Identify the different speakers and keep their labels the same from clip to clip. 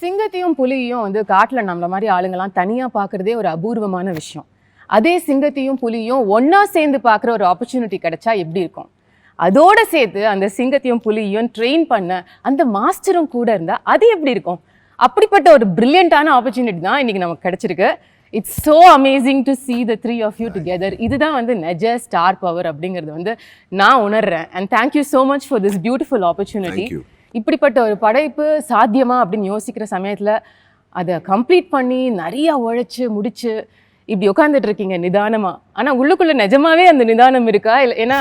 Speaker 1: சிங்கத்தையும் புலியையும் வந்து காட்டில் நம்மள மாதிரி ஆளுங்கெல்லாம் தனியாக பார்க்குறதே ஒரு அபூர்வமான விஷயம். அதே சிங்கத்தையும் புலியும் ஒன்றா சேர்ந்து பார்க்குற ஒரு ஆப்பர்ச்சுனிட்டி கிடைச்சா எப்படி இருக்கும்? அதோடு சேர்த்து அந்த சிங்கத்தையும் புலியும் ட்ரெயின் பண்ண அந்த மாஸ்டரும் கூட இருந்தால் அது எப்படி இருக்கும்? அப்படிப்பட்ட ஒரு பிரில்லியண்டான ஆப்பர்ச்சுனிட்டி தான் இன்றைக்கி நமக்கு கிடைச்சிருக்கு. It's so amazing to see the three of you together. இதுதான் வந்து நெஜ ஸ்டார் பவர் அப்படிங்கிறது வந்து நான் உணர்றேன். And thank you so much for this beautiful opportunity. இப்படிப்பட்ட ஒரு படைப்பு சாத்தியமா அப்படின்னு யோசிக்கிற சமயத்தில் அதை கம்ப்ளீட் பண்ணி நிறையா உழைச்சி முடிச்சு இப்படி உட்காந்துட்டு இருக்கீங்க நிதானமா. ஆனால் உள்ளுக்குள்ள நிஜமாவே அந்த நிதானம் இருக்கா? இல்லை, ஏன்னா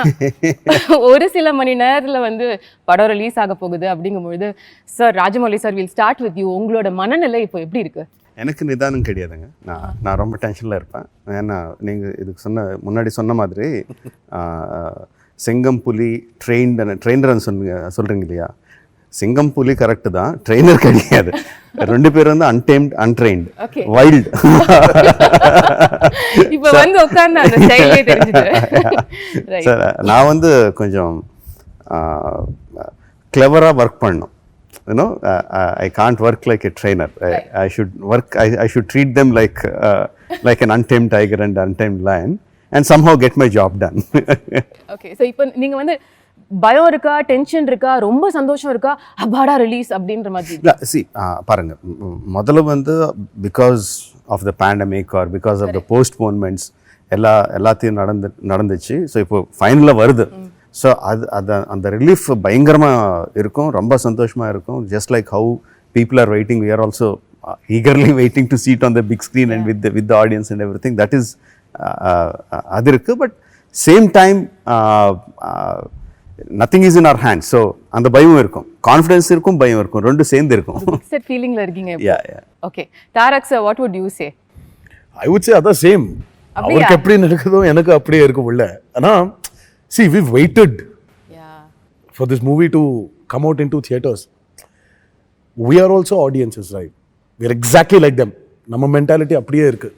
Speaker 1: ஒரு சில மணி நேரத்தில் வந்து படம் ரிலீஸ் ஆக போகுது அப்படிங்கும்பொழுது, sir Rajamouli sir, will start with you. உங்களோட மனநிலை இப்போ எப்படி இருக்கு?
Speaker 2: எனக்கு நிதானம் கிடையாதுங்க. நான் ரொம்ப டென்ஷனில் இருப்பேன். ஏன்னா நீங்கள் இதுக்கு முன்னாடி சொன்ன மாதிரி சிங்கம் புலி ட்ரெயினர்னு சொல்கிறீங்க இல்லையா? சிங்கம் புலி கரெக்டு தான், ட்ரெயினர் கிடையாது. ரெண்டு பேரும் வந்து அன்டேம்ட், அன்ட்ரெயின்டு, வைல்டு.
Speaker 1: இப்போ வந்து உட்கார்ந்து அந்த ஸ்டைலே தெரிஞ்சுது.
Speaker 2: சார், நான் வந்து கொஞ்சம் கிளவராக ஒர்க் பண்ணணும். You know, I can't work like a trainer. I should treat them like an untamed tiger and untamed lion and somehow get my job done.
Speaker 1: Okay, so இப்போ நீங்க வந்து பயம் இருக்கா, டென்ஷன் இருக்கா, ரொம்ப சந்தோஷம் இருக்கா, அபாடா ரிலீஸ் அப்படின்ற மாதிரி?
Speaker 2: See, பாருங்க, முதல்ல வந்து because of the pandemic or because of the postponements எல்லாத்தையும் நடந்துச்சு. ஸோ இப்போ ஃபைனலாக வருது. ஸோ அந்த ரிலீஃப் பயங்கரமாக இருக்கும், ரொம்ப சந்தோஷமாக இருக்கும். Just like how people are waiting, we are also eagerly waiting to see it on the big screen and with the audience and everything. That is அது இருக்கு. But same time nothing is in our hands. So அந்த பயம் இருக்கும், confidence இருக்கும், பயம் இருக்கும், ரெண்டு சேர்ந்து இருக்கும்.
Speaker 1: மிக்ஸ்ட் ஃபீலிங்ல இருக்கீங்க.
Speaker 2: Yeah.
Speaker 1: Okay, Tarak sir, what would you say?
Speaker 3: I would say அதான் சேம். அவருக்கு எப்படி நடக்குதோ எனக்கு அப்படியே இருக்கும் உள்ள. ஆனா see, we've waited for this movie to come out into theaters. We are also audiences, right? We are exactly like them. நம்ம மென்டாலிட்டி அப்படியே இருக்கு.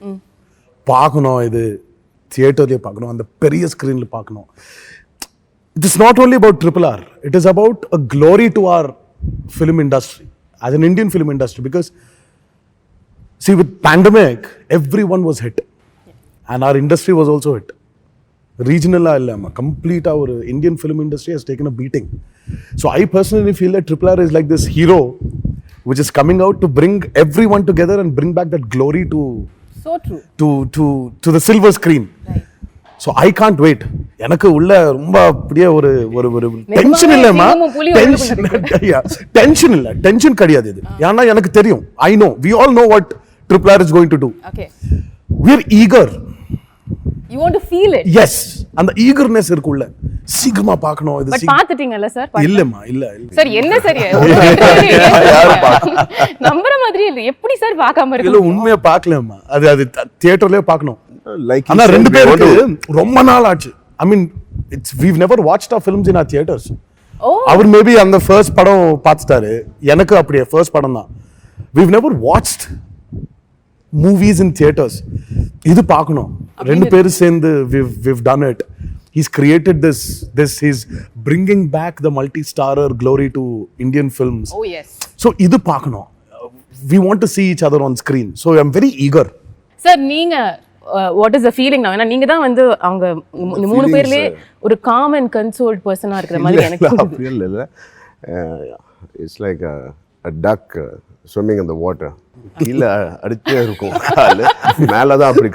Speaker 3: பார்க்கணும், இது தியேட்டர்லேயே பார்க்கணும், அந்த பெரிய ஸ்க்ரீனில் பார்க்கணும். It is not only about RRR. It is about a glory to our film industry, as an Indian film industry. Because, see, with pandemic, everyone was hit. And our industry was also hit. Regional complete our Indian film industry has taken a beating. So I personally feel that RRR is like this hero which is coming out to bring everyone together and bring back that glory to
Speaker 1: so true
Speaker 3: to the silver screen. Right. So I can't wait. எனக்கு உள்ள ரொம்ப அப்படியே ஒரு tension இல்லைம்மா, tension இல்லை, tension கிடையாது இது. ஏன்னா எனக்கு தெரியும், I know, we all know what RRR is going to do.
Speaker 1: Okay.
Speaker 3: We're eager.
Speaker 1: You want to feel it?
Speaker 3: Yes. அந்த eagerness இருக்குள்ள, சீக்கிரமா பார்க்கணும். இது
Speaker 1: பட் பாத்துட்டீங்கல்ல சார்?
Speaker 3: இல்லம்மா, இல்ல
Speaker 1: சார், என்ன சார் நம்பற மாதிரி இல்ல, எப்படி சார் பார்க்காம இருக்கு?
Speaker 3: இல்ல, உண்மையா பார்க்கலம்மா, அது தியேட்டர்லயே பார்க்கணும். ஆனா ரெண்டு பேருக்கு ரொம்ப நாள் ஆச்சு. I mean, we've never watched our films in our theaters. அவர் மேபி அந்த ஃபர்ஸ்ட் படம் பார்த்துட்டாரு, எனக்கு அப்படியே ஃபர்ஸ்ட் படம் தான். We've never watched movies in theaters. இது பார்க்கணும். ரெண்டு பேரும் சேர்ந்து we've done it. He's created this he's bringing back the multi-starrer glory to Indian films.
Speaker 1: Oh yes.
Speaker 3: So இது பார்க்கணும். We want to see each other on screen. So I'm very eager.
Speaker 1: Sir, நீங்க what is the feeling now? நீங்க தான் வந்து அவங்க மூணு பேர்லயே ஒரு calm and consoled person இருக்கிற மாதிரி எனக்கு
Speaker 4: இல்ல. It's like a duck swimming in the water. கீழே அடிச்சே இருக்கும், கால் மேலதான் அப்படி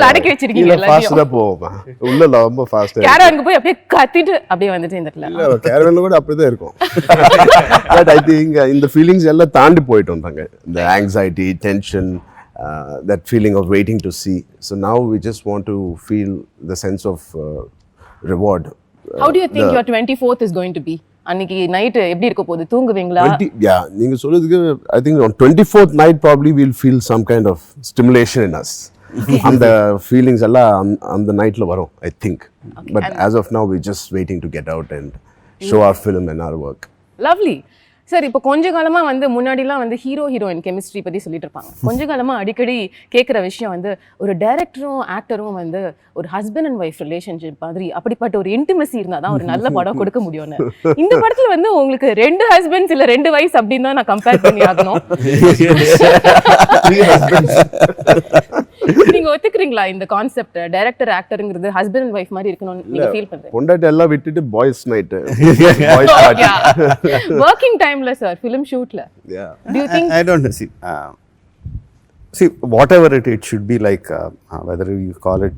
Speaker 1: அடக்கி வச்சிருக்கீங்க.
Speaker 4: ஃபாஸ்டா போவோம், உள்ள ரொம்ப ஃபாஸ்டா
Speaker 1: கேரவனுக்கு போய் அப்படியே கத்திட்டு அப்படியே வந்துட்டு இந்த
Speaker 4: கேரவன்ல கூட அப்படிதான் இருக்கும். பட் ஐ திங்க் இந்த ஃபீலிங்ஸ் எல்லாம் தாண்டி போயிட்டு வந்தாங்க. இந்த anxiety, tension, that feeling of waiting to see. So now we just want to feel the sense of reward.
Speaker 1: How do you think your 24th is going to be? அன்னைக்கு night எப்படி இருக்க போகுது? தூங்குவீங்களா?
Speaker 4: நீங்க சொல்றதுக்கு I think on 24th night probably we'll feel some kind of stimulation in us. அந்த feelings எல்லாம் அந்த நைட்ல வரும், I think. But as of now we're just waiting to get out and show our film and our work.
Speaker 1: Lovely. Sir இப்போ கொஞ்ச காலமா வந்து முன்னாடிலாம் வந்து ஹீரோ ஹீரோயின் கெமிஸ்ட்ரி பத்தி சொல்லிட்டு இருப்பாங்க. கொஞ்ச காலமா அடிக்கடி கேட்குற விஷயம் வந்து ஒரு டைரக்டரும் ஆக்டரும் வந்து ஒரு ஹஸ்பண்ட் அண்ட் ஒய்ஃப் ரிலேஷன்ஷிப் மாதிரி அப்படிப்பட்ட ஒரு இன்டிமசி இருந்தால் தான் ஒரு நல்ல படம் கொடுக்க முடியும்னு. இந்த படத்துல வந்து உங்களுக்கு 2 ஹஸ்பண்ட்ஸ் இல்ல 2 வைஃப்ஸ் அப்படின்னு தான் நான் கம்பேர் பண்ணி ஆகணும். நீங்க ஒத்துக்கிறீங்களா இந்த கான்செப்ட்? டைரக்டர் ஆக்டர்ங்கிறது ஹஸ்பண்ட் அண்ட் ஒய்ஃப் மாதிரி இருக்கணும்னு நீங்க ஃபீல் பண்றீங்க?
Speaker 4: பொண்டாட்டி எல்லாம் விட்டுட்டு பாய்ஸ் நைட்
Speaker 1: ஒர்க்கிங் டைம்ல சார் ஃபிலிம் ஷூட்ல do you think
Speaker 2: I don't know. See, whatever it should be like, whether you call it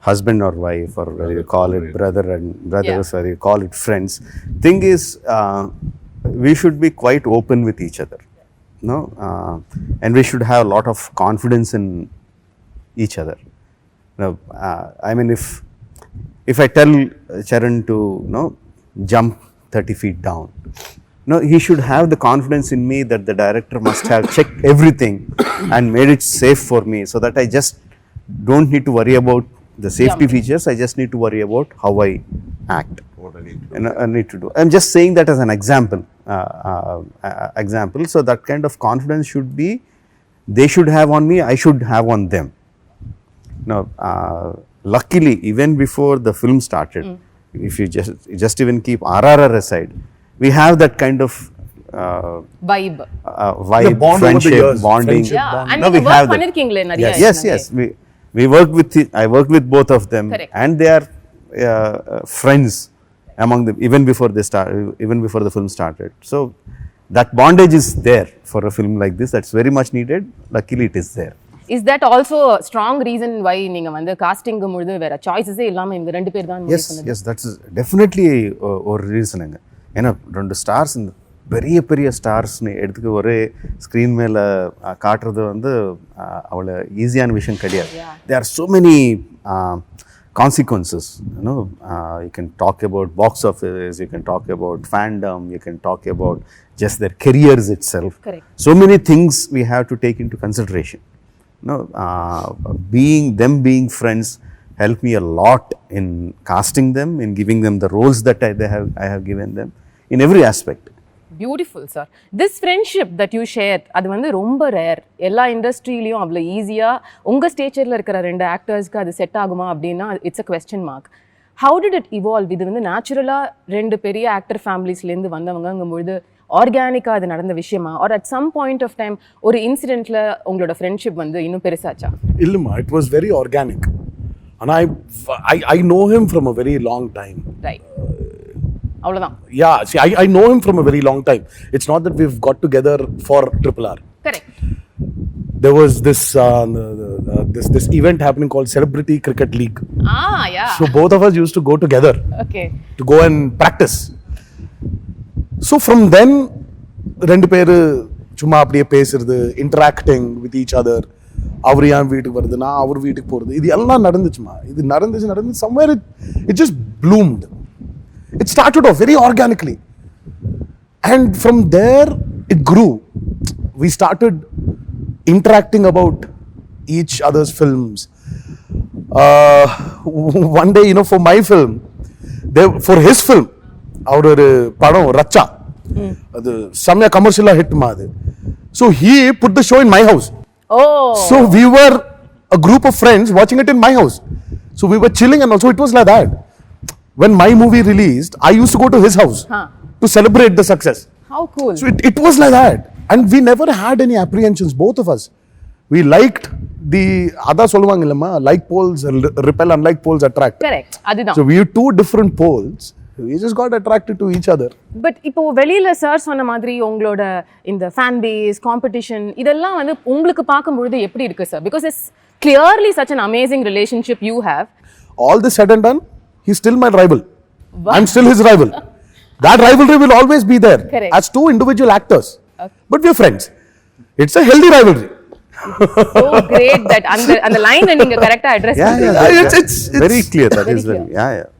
Speaker 2: husband or wife, or whether you call it brother and brothers, or you call it friends. Thing is, we should be quite open with each other, no, and we should have a lot of confidence in each other. Now, I mean, if I tell Charan to jump 30 feet down, no, he should have the confidence in me that the director must have checked everything and made it safe for me, so that I just don't need to worry about the safety features. I just need to worry about how I act.
Speaker 4: What I need to
Speaker 2: And I need to do. I'm just saying that as an example. So that kind of confidence should be, they should have on me, I should have on them. Now, luckily, even before the film started, if you just even keep RRR aside, we have that kind of
Speaker 1: vibe,
Speaker 3: The bond over the
Speaker 2: friendship,
Speaker 3: years,
Speaker 2: bonding.
Speaker 3: friendship
Speaker 1: yeah,
Speaker 3: bond.
Speaker 1: and
Speaker 2: No, we
Speaker 1: நீங்க
Speaker 2: have
Speaker 1: work
Speaker 2: that.
Speaker 1: பண்ணிருக்கீங்களே நிறைய.
Speaker 2: Yes. We worked with I worked with both of them.
Speaker 1: Correct.
Speaker 2: And they are friends among them even before the film started. So that bondage is there for a film like this. That's very much needed. Luckily, it is there.
Speaker 1: Is that also a strong reason why நீங்க வந்து costing பொழுது வேற சாய்ஸஸே இல்லாம இவங்க 2 பேர் தான்
Speaker 2: Yes, that's definitely ஒரு ரீசனுங்க. ஏன்னா 2 ஸ்டார்ஸ், இந்த பெரிய ஸ்டார்ஸ்னு எடுத்துக்க ஒரே ஸ்க்ரீன் மேலே காட்டுறது வந்து அவ்வளோ ஈஸியான விஷயம் கிடையாது. There are so many consequences. You can talk about box office, you can talk about fandom, you can talk about just their careers itself.
Speaker 1: Correct.
Speaker 2: So many things we have to take into consideration. Being friends helped me a lot in casting them, in giving them the roles that I have given them in every aspect.
Speaker 1: Beautiful sir. This friendship that you share அது வந்து ரொம்ப rare. எல்லா இண்டஸ்ட்ரியிலையும் அவ்வளோ ஈஸியாக உங்கள் ஸ்டேச்சரில் இருக்கிற 2 ஆக்டர்ஸ்க்கு அது set ஆகுமா அப்படின்னா it's a question mark. How did it evolve? இது வந்து நேச்சுரலாக 2 பெரிய ஆக்டர் ஃபேமிலிஸ்லேருந்து வந்தவங்கங்கும்பொழுது ஆர்கானிக்காக அது நடந்த விஷயமா, or at some point of time ஒரு இன்சிடென்ட்டில் உங்களோட ஃப்ரெண்ட்ஷிப் வந்து இன்னும் பெருசாச்சா?
Speaker 3: இல்லைம்மா, இட் வாஸ் வெரி ஆர்கானிக். ஆனால் I know him from a very long time.
Speaker 1: Right, அவ்வளோதான்.
Speaker 3: Yeah, see, I know him from a very long time. It's not that we've got together for RRR.
Speaker 1: Correct.
Speaker 3: There was this this event happening called Celebrity Cricket League.
Speaker 1: Yeah.
Speaker 3: So both of us used to go together
Speaker 1: Okay.
Speaker 3: to go and practice. So from then, 2 பேர் சும்மா அப்படியே பேசுறது, interacting with each other. அவர் என் வீட்டுக்கு வருது, நான் அவர் வீட்டுக்கு போகிறது, இது எல்லாம் நடந்துச்சுமா. இது நடந்து somewhere it just bloomed. It started off very organically, and from there it grew. We started interacting about each other's films. One day, for my film, for his film, our padam Racha, adu samya commercial hit ma adu. So he put the show in my house.
Speaker 1: Oh.
Speaker 3: So we were a group of friends watching it in my house. So we were chilling, and also it was like that. When my movie released, I used to go to his house to celebrate the success.
Speaker 1: How cool.
Speaker 3: So it was like that. And we never had any apprehensions, both of us. We liked the other solvangilama, like poles repel, unlike poles attract.
Speaker 1: Correct. அதுதான்.
Speaker 3: So we are 2 different poles. We just got attracted to each other.
Speaker 1: But இப்போ வெளியில sir சொன்ன மாதிரி உங்களோட இந்த fan base competition இதெல்லாம் வந்து உங்களுக்கு பார்க்கும்பொழுது எப்படி இருக்கு sir? Because it's clearly such an amazing relationship you have.
Speaker 3: All this said and done, he's still my rival. I'm still his rival. That rivalry will always be there.
Speaker 1: Correct.
Speaker 3: As 2 individual actors. But we're friends. It's a healthy rivalry.
Speaker 1: So great that அந்த லைனை நீங்க கரெக்ட்டா address பண்றீங்க.
Speaker 3: It's
Speaker 2: very clear. That is
Speaker 1: clear.
Speaker 2: very, yeah.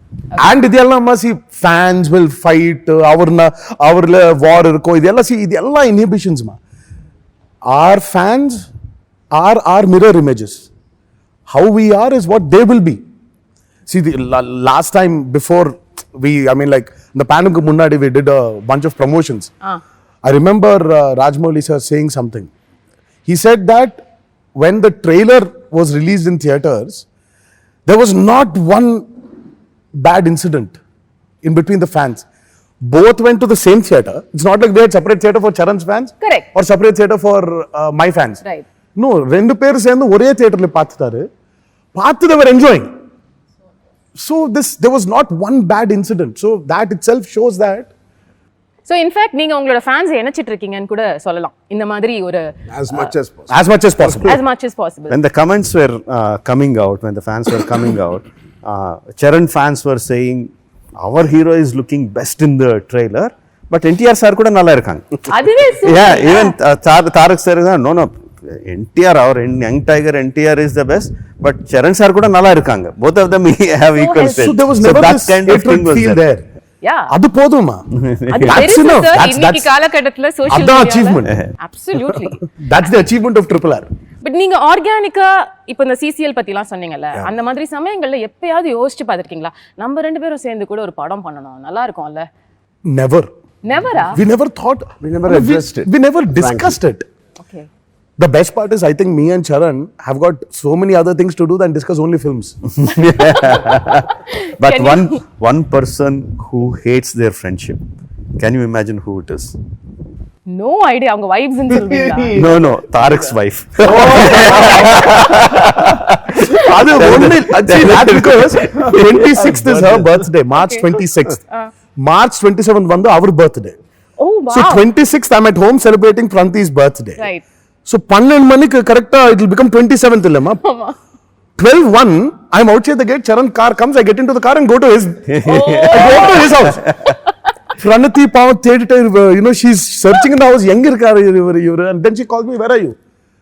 Speaker 3: And இதெல்லாம் see fans will fight, அவர்ல war இருக்கும், இதெல்லாம் see இதெல்லாம் inhibitions ma. Our fans are our mirror images. How we are is what they will be. See, the last time before the pandemic munnadi we did a bunch of promotions. I remember Rajamouli sir saying something. He said that when the trailer was released in theaters, there was not one bad incident in between the fans. Both went to the same theater. It's not like they had separate theater for Charan's fans.
Speaker 1: Correct.
Speaker 3: Or separate theater for my fans.
Speaker 1: Right.
Speaker 3: No, ரெண்டு பேர் சேர்ந்து ஒரே தியேட்டர்ல பார்த்துட்டாரு. பார்த்து they were enjoying. So there was not one bad incident. So that itself shows that.
Speaker 1: So in fact நீங்க உங்களோட fans நினைச்சிட்டு இருக்கீங்கன்னு கூட சொல்லலாம். இந்த மாதிரி ஒரு
Speaker 4: as much as possible.
Speaker 3: As much as possible.
Speaker 1: As much as possible.
Speaker 2: When the comments were coming out, when the fans were coming out, Charan fans were saying, our hero is looking best in the trailer, but NTR sir கூட நல்லா இருக்காங்க.
Speaker 1: அதுவே
Speaker 2: Yeah, even Tarak sir is no NTR, our young tiger NTR is the best, but Charan sir கூட நல்லா இருக்காங்க. Both of them have equal
Speaker 1: healthy.
Speaker 2: strength.
Speaker 3: So there was never
Speaker 2: that
Speaker 3: this
Speaker 2: kind of thing was
Speaker 3: feel
Speaker 2: there.
Speaker 3: there.
Speaker 1: Yeah.
Speaker 3: அது போதுமா?
Speaker 1: அது
Speaker 3: That's
Speaker 1: பெருசு
Speaker 3: enough.
Speaker 1: Sir இன்னைக்கு காலகட்டத்துல social
Speaker 3: அதான்
Speaker 1: மீடியால
Speaker 3: achievement.
Speaker 1: Absolutely.
Speaker 3: That's the achievement of RRR.
Speaker 1: But நீங்க ஆர்கானிக்கா இப்போ இந்த சிசிஎல் பத்திலாம் சொன்னீங்கல்ல, அந்த மாதிரி சமயங்கள்ல எப்பயாவது யோசிச்சு பார்த்திருக்கீங்களா நம்ம ரெண்டு பேரும் சேர்ந்து கூட ஒரு படம் பண்ணணும் நல்லா இருக்கும்ல?
Speaker 3: Never.
Speaker 1: நெவரா?
Speaker 3: We never thought.
Speaker 4: We never addressed it.
Speaker 3: We never discussed it.
Speaker 1: Okay.
Speaker 3: The best part is I think me and Charan have got so many other things to do than discuss only films.
Speaker 2: But one person who hates their friendship, can you imagine who it is?
Speaker 1: No idea. அவங்க wives ன்னு சொல்றீங்களா?
Speaker 2: No, Tarak's wife.
Speaker 3: அது ஒண்ணு actually that's because 26th is her birthday, March 26th. March 27th வந்து our birthday.
Speaker 1: Oh wow.
Speaker 3: So 26th I'm at home celebrating Pranti's birthday.
Speaker 1: Right.
Speaker 3: So 12 மணிக்கு கரெக்ட்டா it will become 27th இல்லமா?
Speaker 1: ஆமா.
Speaker 3: 12:01 I'm outside the gate, Charan car comes, I get into the car and go to his house. Pranati பாவம் தேடிட்டே she's searching in the house, எங்க இருக்காரு இவரு, and then she called me, where are you?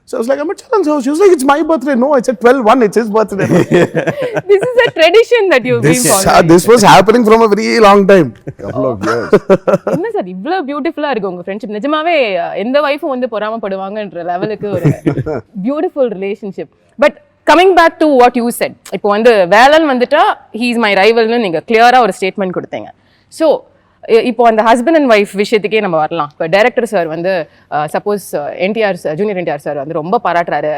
Speaker 3: So I was like, I'm at Charan's house. She was like, it's my birthday. No, I said 12:01, it's his birthday.
Speaker 1: This is a tradition that you've been following.
Speaker 3: This was happening from a very long time.
Speaker 4: Couple of years.
Speaker 1: என்ன sir இவ்ளோ பியூட்டிஃபுல்லா இருக்கு உங்க friendship? நிஜமாவே எந்த வைஃபும் வந்து பொறாமப்படுவாங்கன்ற லெவலுக்கு ஒரு beautiful relationship. But coming back to what you said, இப்போ வந்து வேலன் வந்துட்டா ஹீ இஸ் மை ரைவல்னு நீங்க கிளியரா ஒரு ஸ்டேட்மெண்ட் கொடுத்தீங்க. ஸோ இப்போ அந்த ஹஸ்பண்ட் அண்ட் ஒய்ஃப் விஷயத்துக்கே நம்ம வரலாம். இப்போ டைரக்டர் சார் வந்து சப்போஸ் ஜூனியர் என்டிஆர் சார் வந்து ரொம்ப பாராட்டுறாரு,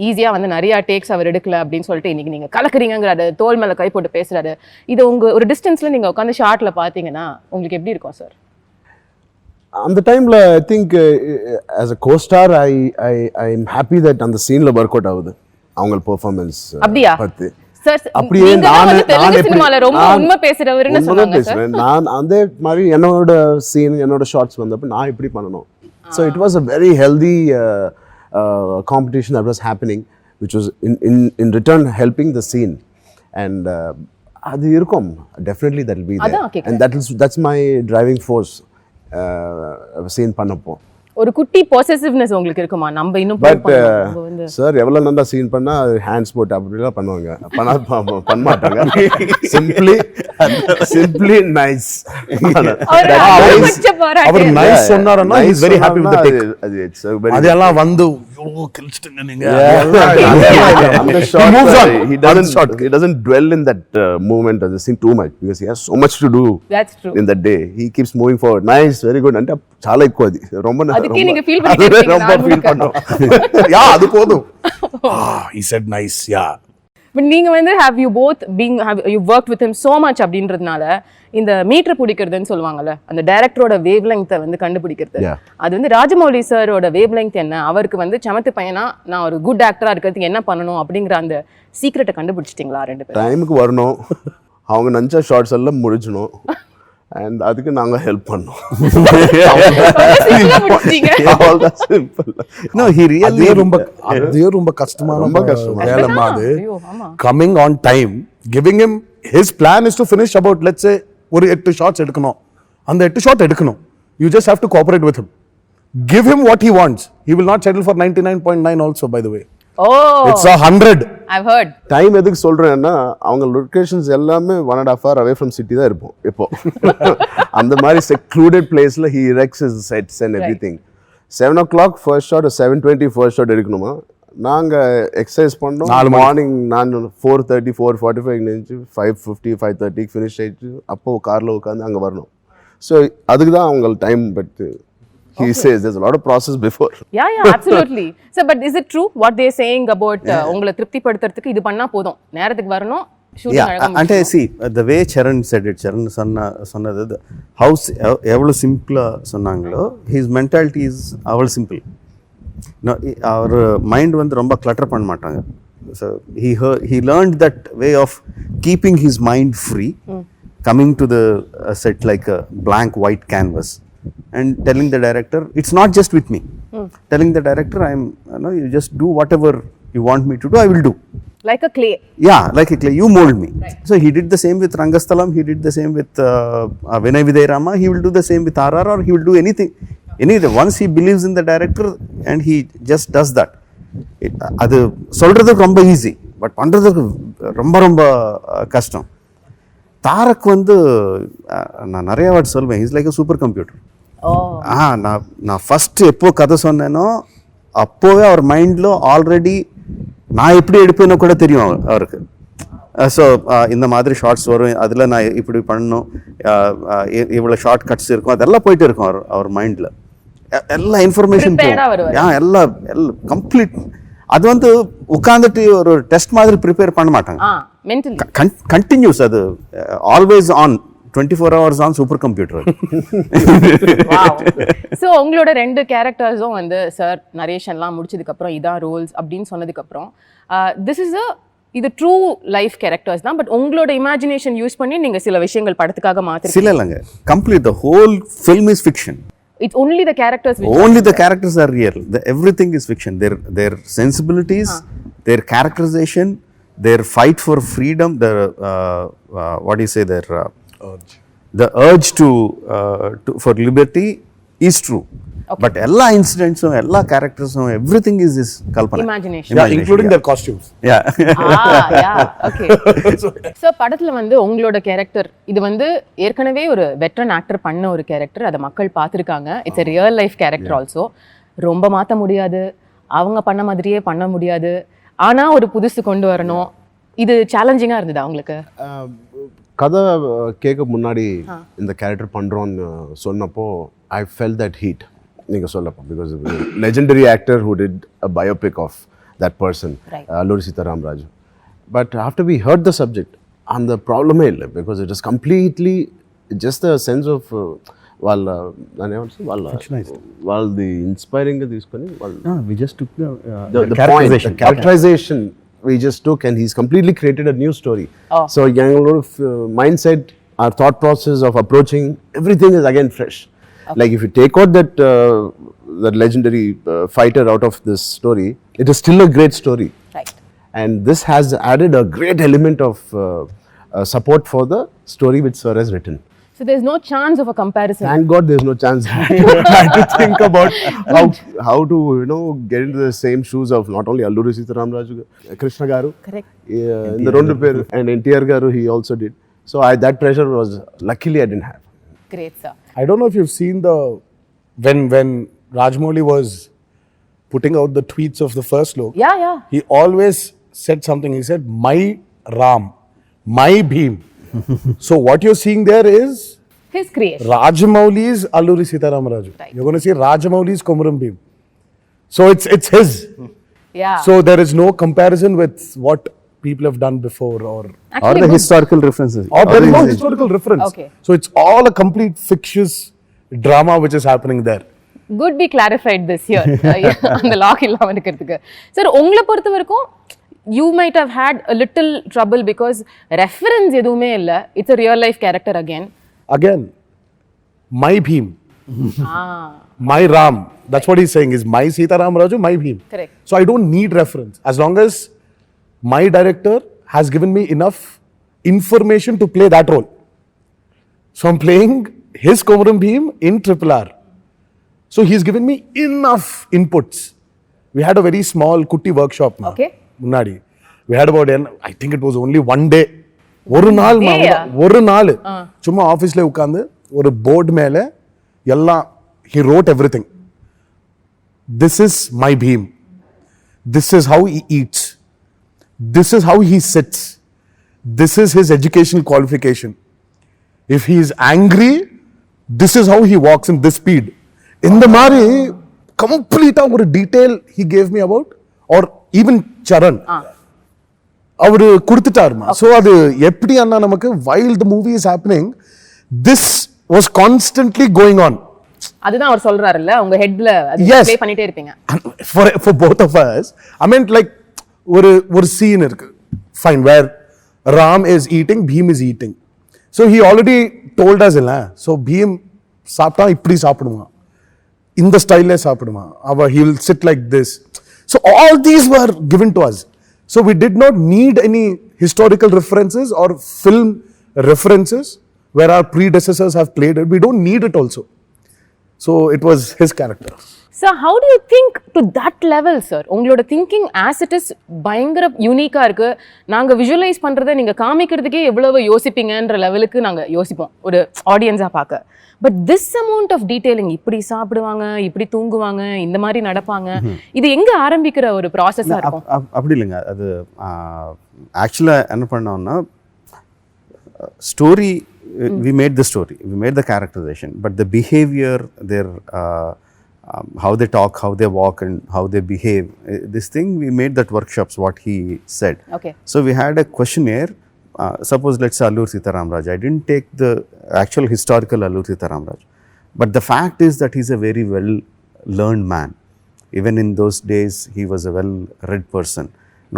Speaker 1: ஈஸியாக வந்து நிறையா டேக்ஸ் அவர் எடுக்கல அப்படின்னு சொல்லிட்டு இன்னைக்கு நீங்கள் கலக்குறீங்கிறாரு, தோல் மேலே கை போட்டு பேசுறாரு. இது உங்கள் ஒரு டிஸ்டன்ஸில் நீங்கள் உட்காந்து ஷார்ட்டில் பார்த்தீங்கன்னா உங்களுக்கு எப்படி இருக்கும் சார்?
Speaker 4: அந்த டைமில் I think as a co-star I am happy that அந்த சீனில் ஒர்க் அவுட் ஆகுது அவங்க பெர்ஃபார்மன்ஸ்
Speaker 1: அப்படியா
Speaker 4: பற்றி.
Speaker 1: சார்
Speaker 4: அப்படியே
Speaker 1: நான் தெலுங்கு சினிமால ரொம்ப உண்மை பேசுறவருன்னு சொன்னாங்க சார்.
Speaker 4: நான் அதே மாதிரி என்னோட சீன் என்னோட ஷார்ட்ஸ் வந்தப்ப நான் இப்படி பண்ணணும். So it was a very healthy competition that was happening which was in return helping the scene. And அது இருக்கும் definitely that will be there. And that's my driving force scene பண்ணப்போ.
Speaker 1: ஒரு குட்டி பொசசிவ்னஸ் உங்களுக்கு இருக்குமா? நம்ம இன்னும்
Speaker 4: பட் சார் எவ்வளவு நல்லா சீன் பண்ணா ஹேண்ட்ஸ் போட்டு அப்படிலாம் பண்ணுவாங்க, பண்ண மாட்டாங்க. Simply nice.
Speaker 3: அவர் நைஸ் சொன்னாருன்னா he is very happy with the take. அதெல்லாம் வந்து கிழிச்சிட்டீங்க நீங்க.
Speaker 4: He doesn't dwell in that moment of the scene too much because he has so much to do.
Speaker 1: That's true.
Speaker 4: In that day he keeps moving forward. Nice, very good. అంటే చాలా ఎక్కువ అది ரொம்ப
Speaker 1: அதுக்கே நீங்க ஃபீல் பண்ணிட்டீங்க.
Speaker 4: ரொம்ப feel பண்ணோம்.
Speaker 3: யா அது போதும். He said nice, yeah.
Speaker 1: But நீங்க வந்து have you worked with him so much அப்படின்றதுனால இந்த மீட்டர் பிடிக்கிறதுன்னு சொல்லுவாங்கல்ல, அந்த டைரக்டரோட வேவ் லெங்த்தை வந்து கண்டுபிடிக்கிறது, அது வந்து ராஜமௌலி சாரோட வேவ் லெங்த் என்ன, அவருக்கு வந்து சமத்து பையனா நான் ஒரு குட் ஆக்டரா இருக்கிறதுக்கு என்ன பண்ணணும் அப்படிங்கிற அந்த சீக்ரெட்டை கண்டுபிடிச்சிட்டீங்களா ரெண்டு பேரும்?
Speaker 4: டைமுக்கு வரணும், அவங்க நினச்ச ஷார்ட்ஸ் எல்லாம் முடிச்சணும், அண்ட் அதுக்கு நாங்க ஹெல்ப் பண்ணோம்.
Speaker 3: No, he really ரொம்ப கஷ்டமான வேலைமா அது. Coming on time, giving him his plan is to finish about, let's say, ஒரு 8 ஷாட்ஸ் எடுக்கணும், அந்த 8 ஷாட் எடுக்கணும். You just have to cooperate with him. Give him what he wants. He will not settle for 99.9 also, by the way.
Speaker 1: Oh,
Speaker 3: it's 100.
Speaker 1: I've heard.
Speaker 4: Time எதுக்கு சொல்றேன்னா அவங்க locations எல்லாமே 1.5 hour away from city தான் இருப்போம் இப்போ. அந்த மாதிரி secluded placeல he erects his sets and everything. 7 o'clock first shot or 7:20 first shot எடுக்கணுமா, நாங்க எக்ஸசைஸ் பண்ணோம். மார்னிங் நான் 4:30 4:45 நினைச்சு 5:50 5:30 ஃபினிஷ் ஆயிடுச்சு. அப்போ கார்ல உட்காந்து அங்க வரணும். ஸோ அதுக்கு தான் அவங்க time. But he says there's a lot of process before.
Speaker 1: Yeah, absolutely. So, but is it true what they're saying about உங்களை திருப்திப்படுத்துறதுக்கு இது பண்ணா போதும், நேரத்துக்கு வரணும், shooting அழகா
Speaker 2: అంటే see the way Charan said it, Charan சொன்னது ஹவுஸ் எவ்வளவு சிம்பிளா சொன்னாங்களோ, his mentality is அவ்வளவு சிம்பிள். அவர் மைண்ட் வந்து ரொம்ப கிளட்டர் பண்ண மாட்டாங்க. So he learned that way of keeping his mind free, coming to the set like a blank white canvas and telling the director, it's not just with me, telling the director, you just do whatever you want me to do, I will do.
Speaker 1: Like a clay.
Speaker 2: Yeah, like a clay, you mold me. Right. So he did the same with Rangasthalam, he did the same with Vinay Videy Rama, he will do the same with RRR, he will do anything. Once he believes in the director and he just does that. அது சொல்றதுக்கு ரொம்ப easy, but பண்றதுக்கு ரொம்ப ரொம்ப கஷ்டம். தாரக் வந்து நான் நிறைய வாட்டி சொல்வேன், is like a super computer. நான் ஃபர்ஸ்ட் எப்போ கதை சொன்னேனோ அப்போவே அவர் மைண்டில் ஆல்ரெடி நான் எப்படி எடுப்பேன்னு கூட தெரியும் அவருக்கு. ஸோ இந்த மாதிரி ஷார்ட்ஸ் வரும், அதில் நான் இப்படி பண்ணணும், இவ்வளோ ஷார்ட் கட்ஸ் இருக்கும், அதெல்லாம் போயிட்டு இருக்கும் அவர் மைண்டில். எல்லா இன்ஃபர்மேஷன் எல்லாம் கம்ப்ளீட். அது வந்து உட்காந்துட்டு ஒரு டெஸ்ட் மாதிரி ப்ரிப்பேர் பண்ண மாட்டாங்க, கண்டினியூஸ். அது always on, 24 hours on super computer.
Speaker 1: So உங்களோட 2 கேரக்டர்ஸும் வந்து சார் நரேஷன்லாம் முடிச்சதுக்கப்புறம் இதான் ரோல்ஸ் அப்படின்னு சொன்னதுக்கப்புறம் இது ட்ரூ லைஃப் கேரக்டர்ஸ் தான், பட் உங்களோட இமேஜினேஷன் யூஸ் பண்ணி நீங்கள் சில விஷயங்கள் படத்துக்காக மாற்றி
Speaker 2: சில இல்லைங்க, complete the whole film is fiction.
Speaker 1: It's only the characters which
Speaker 2: only the characters are real. Everything is fiction. Their sensibilities, their characterization, their fight for freedom, their what do you say, their urge. The urge to for liberty is true. Okay. But all incidents, all characters, everything is this kalpana.
Speaker 1: Imagination.
Speaker 3: Yeah, including their costumes.
Speaker 2: Yeah.
Speaker 1: Yeah. Okay. So படத்துல வந்து உங்களோட character இது வந்து ஏற்கனவே ஒரு veteran actor பண்ண ஒரு character, அதை மக்கள் பார்த்துருக்காங்க. It's a real life character also. ரொம்ப மாற்ற முடியாது, அவங்க பண்ண மாதிரியே பண்ண முடியாது, ஆனா ஒரு புதுசு கொண்டு வரணும். இது சேலஞ்சிங்கா இருந்ததா உங்களுக்கு?
Speaker 4: கதை கேட்க முன்னாடி இந்த கேரக்டர் பண்றோம்னு சொன்னப்போ I felt that heat. Because legendary actor who did a biopic of that person, right. Alluri Sitaram Raju. But after we heard the subject, and the problem because it is completely just a sense of while the inspiring
Speaker 2: we just took
Speaker 4: the point, the characterization we just took, and he's completely created a new story. So young mindset, our thought process of approaching everything is again fresh. Okay. Like if you take out that legendary fighter out of this story, it is still a great story.
Speaker 1: Right.
Speaker 4: And this has added a great element of support for the story which Sir has written.
Speaker 1: So there's no chance of a comparison.
Speaker 4: Thank God there's no chance. I had to think about how to get into the same shoes of not only Alluri Sitaram Raju, Krishna Garu. Correct. In the Rondu Per, and NTR Garu he also did. So that pressure was, luckily I didn't have.
Speaker 1: Great, sir.
Speaker 3: I don't know if you've seen when Rajamouli was putting out the tweets of the first look.
Speaker 1: Yeah.
Speaker 3: He always said something. He said, "My Ram, my Bhim." So what you're seeing there is
Speaker 1: his creation.
Speaker 3: Rajamouli's Alluri Sitaram Raju. Right. You're going to see Rajamouli's Komuram Bhim. So it's his.
Speaker 1: Yeah.
Speaker 3: So there is no comparison with what people have done before or
Speaker 2: the historical references.
Speaker 3: Or there is no historical reference.
Speaker 1: Okay.
Speaker 3: So it's all a complete fictitious drama which is happening there.
Speaker 1: Good we clarified this here. அந்த lock இல்லாம இருக்கிறதுக்கு. Sir உங்களை பொறுத்த வரைக்கும் you might have had a little trouble because reference எதுவுமே இல்ல. It's a real life character again.
Speaker 3: My Bhim. My Ram. That's what he's saying is my Sitaram Raju, my Bhim.
Speaker 1: Correct.
Speaker 3: So I don't need reference. As long as my director has given me enough information to play that role. So I'm playing his Komuram Bhim in RRR. So he's given me enough inputs. We had a very small kutti workshop.
Speaker 1: Okay.
Speaker 3: Munadi. We had about, I think it was only one day. ஒரு நாள் சும்மா ஆஃபீஸ்ல உட்கார்ந்து ஒரு board மேல எல்லாம் he wrote everything. This is my Bhim. This is how he eats. This is how he sits. This is his educational qualification. If he is angry, this is how he walks in this speed. இந்த மாதிரி கம்ப்ளீட்டா ஒரு detail he gave me about, or even Charan அவரு கொடுத்துட்டாருமா. So அது எப்படி அண்ணா நமக்கு while the movie is happening, this was constantly going on.
Speaker 1: அதுதான் அவர் சொல்றாருல்ல, உங்க ஹெட்ல அது ப்ளே பண்ணிட்டே இருப்பீங்க.
Speaker 3: For both of us, I meant like ஒரு scene இருக்கு, fine, where Ram is eating, Bhim is eating. So he already told us இல்ல, so Bhim சாப்பிட்டா இப்படி சாப்பிடுவான், இந்த ஸ்டைல்ல சாப்பிடுவான், he will sit like this. So all these were given to us. So we did not need any historical references or film references where our predecessors have played it. We don't need it also. So it was his character.
Speaker 1: So how do you think to that level, sir? உங்களோட thinking as it is பயங்கர யூனிக்கா இருக்கு. நாங்க visualise பண்றதை நீங்க காமிக்கிறதுக்கே எவ்வளவு யோசிப்பீங்கன்ற லெவலுக்கு நாங்க யோசிப்போம் ஒரு ஆடியன்ஸா பார்க்க. But this amount of detailing, இப்படி சாப்பிடுவாங்க, இப்படி தூங்குவாங்க, இந்த மாதிரி நடப்பாங்க, இது எங்க ஆரம்பிக்கிற ஒரு ப்ராசஸா இருக்கும்?
Speaker 2: அப்படி இல்லைங்க. அது ஆக்சுவலாக என்ன பண்ணோம்னா, story we made the story, we made the characterization, but the behavior, their how they talk, how they walk, and how they behave, this thing we made that workshops, what he said.
Speaker 1: Okay.
Speaker 2: So we had a questionnaire. Suppose let's say Allur Sitaram Raj. I didn't take the actual historical Allur Sitaram Raj, but the fact is that he's a very well learned man. Even in those days, he was a well read person.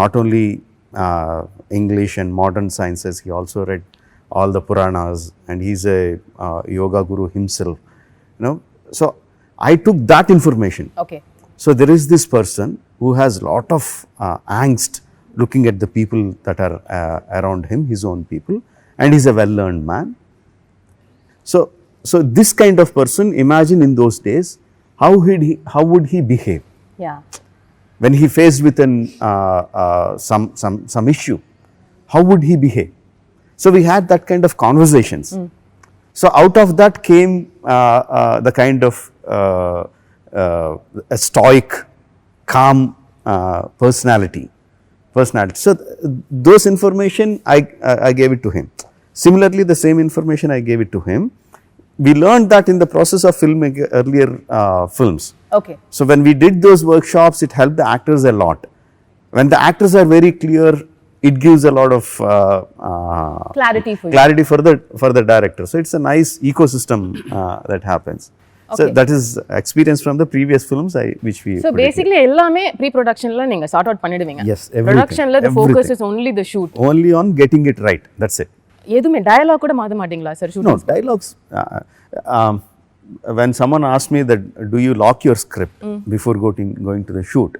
Speaker 2: Not only English and modern sciences, he also read all the Puranas, and he's a yoga guru himself. You know, so I took that information.
Speaker 1: Okay.
Speaker 2: So there is this person who has lot of angst looking at the people that are around him, his own people, and he's a well-learned man. So this kind of person, imagine in those days, how would he behave?
Speaker 1: Yeah.
Speaker 2: When he faced with some issue, how would he behave? So we had that kind of conversations. So out of that came the kind of a stoic, calm personality. So those information I gave it to him. Similarly, the same information I gave it to him. We learned that in the process of filming earlier films.
Speaker 1: Okay.
Speaker 2: So when we did those workshops, it helped the actors a lot. When the actors are very clear, it gives a lot of
Speaker 1: clarity
Speaker 2: for the director. So it's a nice ecosystem that happens.
Speaker 1: Okay.
Speaker 2: So that is experience from the previous films which we.
Speaker 1: So basically எல்லாமே pre-productionல நீங்க sort out பண்ணிடுவீங்க.
Speaker 2: Yes, everything.
Speaker 1: Productionல the focus is only the shoot.
Speaker 2: Only on getting it right. That's it.
Speaker 1: எதுமே dialogue கூட மாத்த மாட்டீங்களா sir shooting?
Speaker 2: No, dialogues. When someone asks me that, do you lock your script before going to the shoot?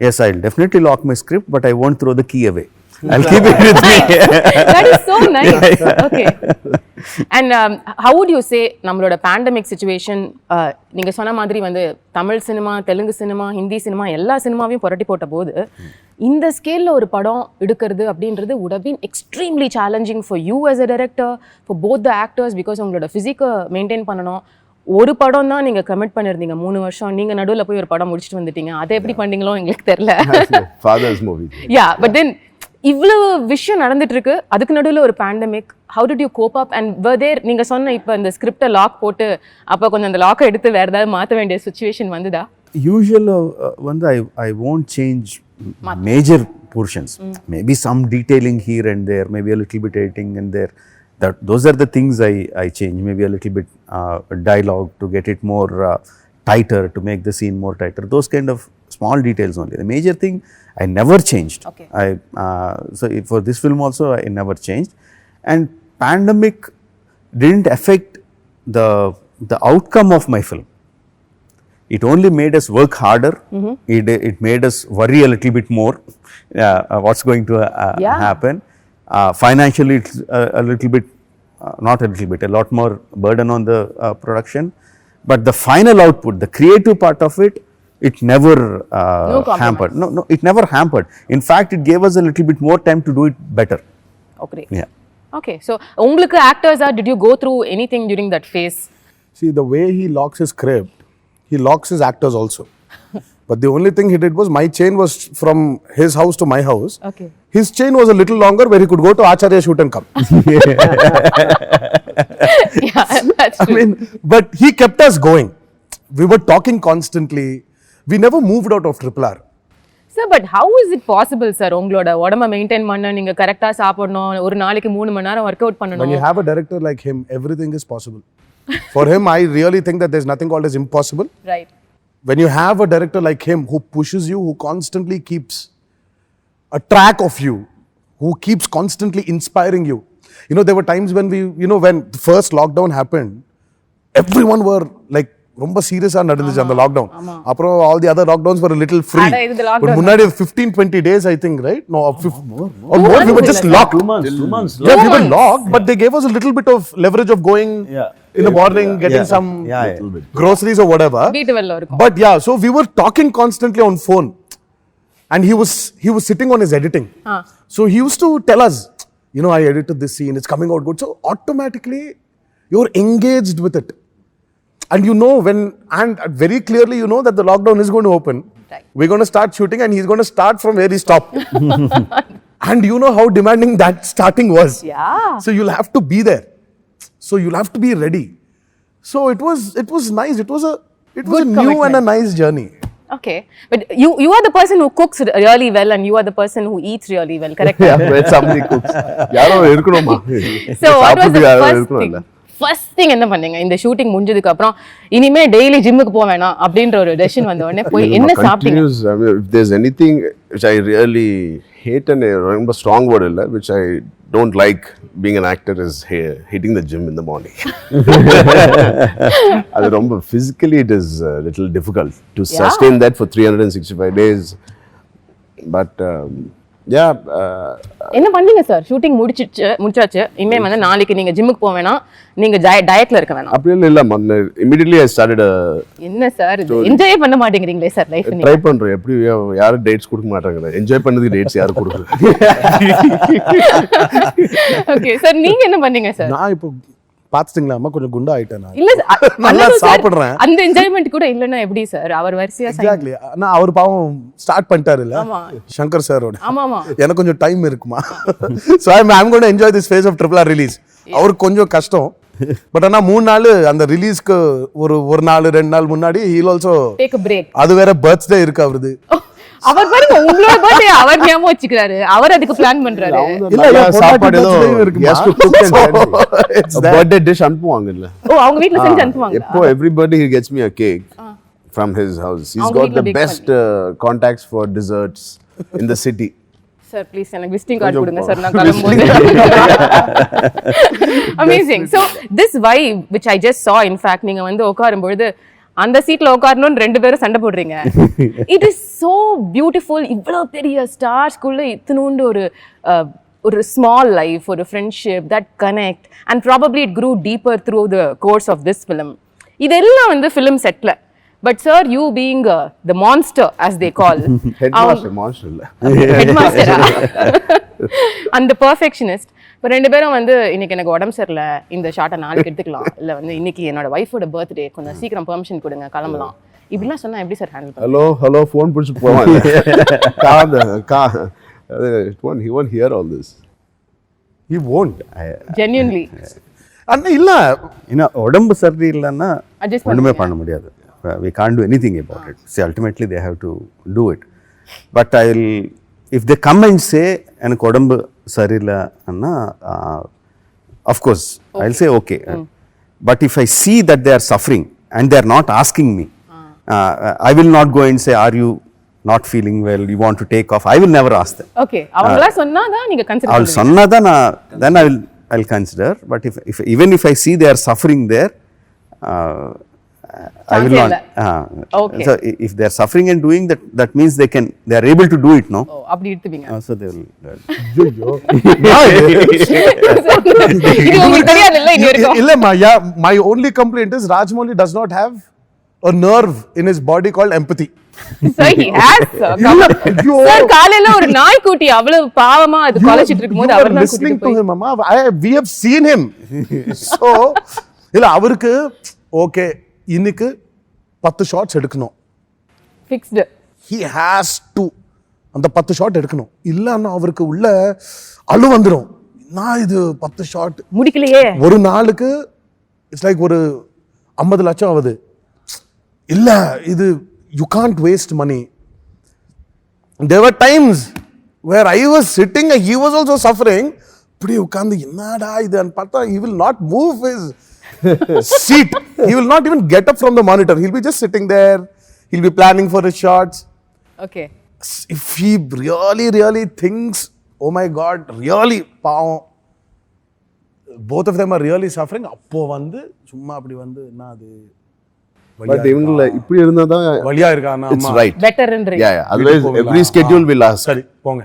Speaker 2: Yes, I'll definitely lock my script, but I won't throw the key away. I'll keep it with me.
Speaker 1: That is so nice. Okay. And how would you say நம்மளோட pandemic situation, நீங்க சொன்ன மாதிரி வந்து Tamil cinema, Telugu cinema, Hindi cinema எல்லா சினிமாவையும் புரட்டி போட்ட போது இந்த ஸ்கேல்ல ஒரு படம் எடுக்கிறது அப்படின்றது would have been extremely challenging for you as a director, for both the actors, because உங்களோட ஃபிசிக்கை மெயின்டைன் பண்ணணும். ஒரு படம் தான் நீங்க கமிட் பண்ணிருந்தீங்க 3 வருஷம், நீங்க நடுவுல போய் ஒரு படம் முடிச்சிட்டு வந்துட்டீங்க. அதை எப்படி பண்ணீங்களோ எங்களுக்கு தெரியல.
Speaker 4: Father's movie.
Speaker 1: Yeah, but then இவ்வளவு விஷயம் நடந்துட்டு இருக்கு, அதுக்கு நடுவுல ஒரு pandemic. How did you cope up? And were there, நீங்க சொன்ன இப்ப இந்த ஸ்கிரிப்டை லாக் போட்டு அப்ப கொஞ்சம் அந்த லாக்கை எடுத்து வேற ஏதாவது மாத்த வேண்டிய சிச்சுவேஷன் வந்துதா?
Speaker 2: Usually வந்து I won't change major portions. Maybe some detailing here and there, maybe a little bit editing and there. Those are the things I change. Maybe a little bit dialogue to get it more tighter, to make the scene more tighter. Those kind of small details only. The major thing I never changed.
Speaker 1: Okay.
Speaker 2: So for this film also I never changed. And pandemic didn't affect the outcome of my film. It only made us work harder. It made us worry a little bit more what's going to happen. Financially, it's a little bit, not a little bit, a lot more burden on the production. But the final output, the creative part of it, it never hampered. No, it never hampered. In fact, it gave us a little bit more time to do it better.
Speaker 1: Okay.
Speaker 2: Yeah.
Speaker 1: Okay. So, உங்களுக்கு actors did you go through anything during that phase?
Speaker 3: See, the way he locks his script, he locks his actors also. But the only thing he did was, my chain was from his house to my house.
Speaker 1: Okay.
Speaker 3: His chain was a little longer, where he could go to Acharya shoot and come.
Speaker 1: Yeah, that's true.
Speaker 3: I mean, but he kept us going. we were talking constantly. We never moved out of RRR.
Speaker 1: Sir, but how is it possible, sir? உங்களோட உடம்ப maintain பண்ண, நீங்க கரெக்டா சாப்பிடணும், ஒரு நாளைக்கு 3 மணி நேரம் work out பண்ணணும்.
Speaker 3: When you have a director like him, everything is possible. For him, I really think that there's nothing called as impossible.
Speaker 1: Right.
Speaker 3: When you have a director like him who pushes you, who constantly keeps a track of you, who keeps constantly inspiring you. You know, there were times when when the first lockdown happened, everyone were like, ரொம்ப சீரியஸா நடந்துச்சு அந்த lockdown. அப்புறம் all the other lockdowns were a little free. But முன்னாடி 15-20 days I think, right? No, or more. We were just locked. 2 months. Yeah, we were locked, but they gave us a little bit of leverage of going in the morning, getting some groceries or whatever.
Speaker 1: வீட்டு வெல்ல இருக்கும்.
Speaker 3: But yeah, so we were talking constantly on phone, and he was sitting on his editing. So he used to tell us, I edited this scene, it's coming out good. So automatically you're engaged with it. And and very clearly that the lockdown is going to open.
Speaker 1: Right.
Speaker 3: We're going to start shooting and he's going to start from where he stopped. And you know how demanding that starting was.
Speaker 1: Yeah.
Speaker 3: So you'll have to be there. So you'll have to be ready. So it was nice. It was a new and a nice journey.
Speaker 1: Okay. But you are the person who cooks really well and you are the person who eats really well, correct?
Speaker 4: Yeah, when somebody cooks. யாரோ இருக்கணுமா?
Speaker 1: So what was the first thing? First thing என்ன பண்ணீங்க இந்த shooting முடிஞ்சதுக்கு அப்புறம் இனிமே daily ஜிம்முக்கு போக வேணாம் அப்படின்ற ஒரு டெசிஷன் வந்த உடனே போய் என்ன சாப்பிட்டீங்க?
Speaker 4: If there's anything which I really hate and ரொம்ப strong word இல்ல which I don't like being an actor is hitting the gym in the morning. அது ரொம்ப physically it is a little difficult to sustain that for 365 days. But
Speaker 1: என்ன பண்ணீங்க sir? Shooting முடிச்சாச்சு. இனிமே வந்து நாளைக்கு நீங்க ஜிம்முக்கு போக வேணாம், நீங்க டயட்ல இருக்க வேணாம்.
Speaker 4: அப்படி இல்ல immediately I started
Speaker 1: என்ன சார் இது என்ஜாய் பண்ண மாட்டேங்கிறீங்களே சார் லைஃப்?
Speaker 4: ட்ரை பண்றேன். எப்படி யாரும் டேட்ஸ் கொடுக்க மாட்டாங்க. என்ஜாய் பண்ணதுக்கு டேட்ஸ் யாரும் கொடுக்குறது?
Speaker 1: ஓகே சார், நீங்க என்ன பண்ணீங்க சார்?
Speaker 3: நான் இப்போ பாத்துட்டீங்களா அம்மா கொஞ்சம் குண்டா ஆயிட்டேன் நான்.
Speaker 1: இல்ல
Speaker 3: நல்லா சாப்பிடுறேன்.
Speaker 1: அந்த என்ஜாய்மென்ட் கூட இல்லனா எப்படி சார்? அவர் வரிசையா
Speaker 3: எக்ஸாக்ட்லி. நான் அவர் பாவம் ஸ்டார்ட் பண்ணிட்டாரு இல்ல சங்கர் சாரோட.
Speaker 1: ஆமாமா.
Speaker 3: எனக்கு கொஞ்சம் டைம் இருக்குமா. So I'm going to enjoy this phase of RRR release. அவருக்கு கொஞ்சம் கஷ்டம். பட் ஆனா 3 நாள் அந்த ரிலீஸ்க்கு ஒரு நாள் 2 நாள் முன்னாடி he'll also
Speaker 1: take a break.
Speaker 3: அது வேற பர்த்டே இருக்கு அவருது.
Speaker 1: அவர் பாருங்க உங்களோட பர்த்டே அவர் ஞாபகம் வச்சுக்கிறாரு. அவர் அதுக்கு பிளான் பண்றாரு.
Speaker 3: இல்ல சாப்பாடு ஏதோ
Speaker 4: yes to cook and it's birthday dish அனுப்புவாங்க இல்ல.
Speaker 1: அவங்க வீட்ல செஞ்சு அனுப்புவாங்க.
Speaker 4: எப்போ everybody he gets me a cake from his house. He's got the best contacts for desserts in the city.
Speaker 1: Sir, please எனக்கு விசிட்டிங் கார்டு கொடுங்க சார், நான் கிளம்பும்போது. Amazing. So this vibe which I just saw, in fact நீங்க வந்து உட்காரும்போது அந்த சீட்ல உட்காரணும்னு 2 பேரும் சண்டை போடுறீங்க. It is so beautiful. இவ்வளவு பெரிய ஸ்டார்ஸ்குள்ள இத்தனூண்டு ஒரு ஸ்மால் லைஃப், ஒரு friendship that connect and probably it grew deeper through the course of this film. இதெல்லாம் வந்து film setல. But sir, you being the monster as they call.
Speaker 4: Headmaster monster இல்ல.
Speaker 1: Headmaster. And the perfectionist. இப்போ 2 பேரும் வந்து இன்னைக்கு எனக்கு உடம்பு சரியில்லை, இந்த ஷார்ட்டை நாளைக்கு எடுத்துக்கலாம், இல்லை வந்து இன்னைக்கு என்னோட ஒய்ஃபோட பர்த்டே, கொஞ்சம் சீக்கிரம் பெர்மிஷன் கொடுங்க கிளம்பலாம், இப்படிலாம் சொன்னா எப்படி சார் ஹேண்டில் பண்ணுவீங்க?
Speaker 4: ஹலோ ஃபோன் பிடிச்சி போவாங்க. He won't hear all this.
Speaker 3: He won't.
Speaker 1: Genuinely.
Speaker 3: அண்ணா இல்ல
Speaker 2: உடம்பு சரி இல்லைன்னா ஒன்றுமே பண்ண முடியாது. We can't do anything about it. See, ultimately they have to do it. But if they come and say எனக்கு உடம்பு சரியில்லை அண்ணா, of course I'll say okay. But if I see that they are suffering and they are not asking me, I will not go and say, are you not feeling well, you want to take off? I will never ask them.
Speaker 1: Okay, அவங்களா சொன்னாதான் நீங்க consider
Speaker 2: பண்ணுவீங்க. அவள் சொன்னாதான் then I'll consider. But even if I see they are suffering there, I will not.
Speaker 1: Okay.
Speaker 2: So if they are suffering and doing that means they are able to do it, no?
Speaker 1: Oh, அப்படி எடுத்துவீங்க.
Speaker 2: So they will.
Speaker 1: இது உங்களுக்கு தெரியாது இல்ல இங்க இருக்கும்.
Speaker 3: இல்லம்மா, my only complaint is Rajamouli does not have a nerve in his body called empathy.
Speaker 1: Sir, he has. Sir, காலையில ஒரு நாய்க்குட்டி அவ்வளவு பாவமா அது கொலைச்சிட்டு இருக்கும்போது அவர் தான்
Speaker 3: listening to him, mama. We have seen him. So இல்ல அவருக்கு ஓகே இன்னைக்கு 10 ஷாட்ஸ் எடுக்கணும்,
Speaker 1: ஃபிக்ஸ்டு.
Speaker 3: he has to அந்த 10 ஷாட் எடுக்கணும், இல்லன்னா அவருக்கு உள்ள அழு வந்துரும். நான் இது 10 ஷாட்
Speaker 1: முடிக்கலையே,
Speaker 3: ஒரு நாளுக்கு இட்ஸ் லைக் ஒரு 50 லட்சம் ஆகுது. இல்ல இது you can't waste money. There were times where I was sitting and he was also suffering. இப்படி உட்கார்ந்து என்னடா இதுன்னு பார்த்தா he will not move his seat. He will not even get up from the monitor. He'll be just sitting there. He'll be planning for his shots.
Speaker 1: Okay
Speaker 3: If he really thinks, oh my God, really பாவம், both of them are really suffering, அப்போ வந்து சும்மா அப்படி வந்து என்ன அது
Speaker 4: but இவங்கள இப்படி இருந்தா தான்
Speaker 3: வலியா இருக்கானா
Speaker 4: இட்ஸ் ரைட்.
Speaker 1: பெட்டர்ன்றீங்க.
Speaker 4: Yeah, yeah. Otherwise every schedule will ask.
Speaker 3: சரி போங்க.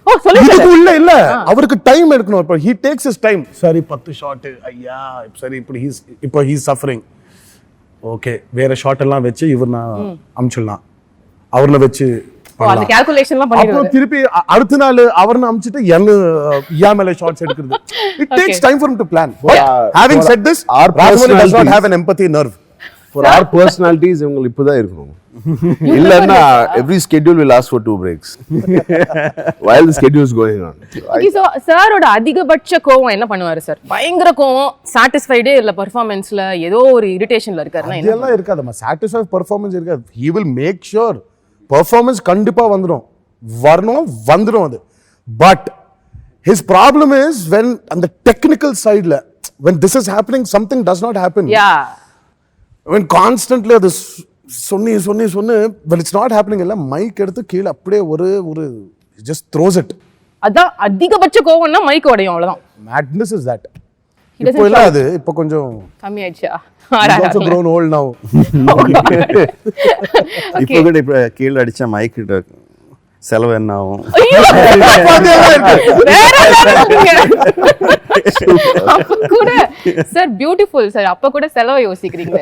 Speaker 1: ஓ சொல்லுங்க
Speaker 3: இதுக்கு உள்ள இல்ல அவருக்கு டைம் எடுக்கணும். இப்போ he takes his time. சரி 10 ஷாட் ஐயா சரி இப்போ he suffering. ஓகே வேற ஷாட் எல்லாம் வெச்சு இவர்னா அம்ச்சிடலாம். அவர்ல வெச்சு
Speaker 1: அந்த கால்குலேஷன்லாம்
Speaker 3: அப்புறம்
Speaker 1: பண்ணிடுவாரு.
Speaker 3: திருப்பி அடுத்த நாள் அவர்ன அம்ச்சிட்டு யா மேல ஷாட்ஸ் எடுக்கிறது. It takes time for him to plan. But having said this,
Speaker 4: our
Speaker 3: Rajamouli does not
Speaker 4: personalities-
Speaker 3: have an empathy nerve.
Speaker 4: For our personalities இவங்க இப்பதான் இருக்கணும். இல்லன்னா every schedule will ask for 2 breaks while the schedule is going on.
Speaker 1: Okay so சாரோட அதிகபட்ச கோவம் என்ன பண்ணுவாரு sir? பயங்கர கோவம், சாட்டிஸ்ஃபைடே இல்ல பெர்ஃபார்மன்ஸ்ல ஏதோ ஒரு இரிட்டேஷன்ல இருக்காருன்னா என்ன?
Speaker 3: இதெல்லாம் இருக்காதுமா. சாட்டிஸ்ஃபை பெர்ஃபார்மன்ஸ் இருக்காது. he will make sure performance கண்டிப்பா வந்துரும் அது. But his problem is when on the technical side when this is happening something does not happen.
Speaker 1: Yeah
Speaker 3: when constantly அது சொன்னி when it's not happening இல்ல mic எடுத்து கீழ அப்படியே ஒரு just throws it.
Speaker 1: அதான் அதிகபட்ச கோவம்னா மைக் உடையும் அவ்வளவுதான்.
Speaker 3: madness is that.
Speaker 1: He doesn't
Speaker 3: இப்போ இல்ல அது இப்போ கொஞ்சம்
Speaker 1: கம்மி ஆயிடுச்சா?
Speaker 3: he's also grown old now.
Speaker 2: இப்போ கூட இப்போ கீழே அடிச்சா மைக் செலவு என்ன ஆகும்?
Speaker 1: அப்ப கூட சார் பியூட்டிஃபுல் சார், அப்ப கூட செலவை யோசிக்கிறீங்க.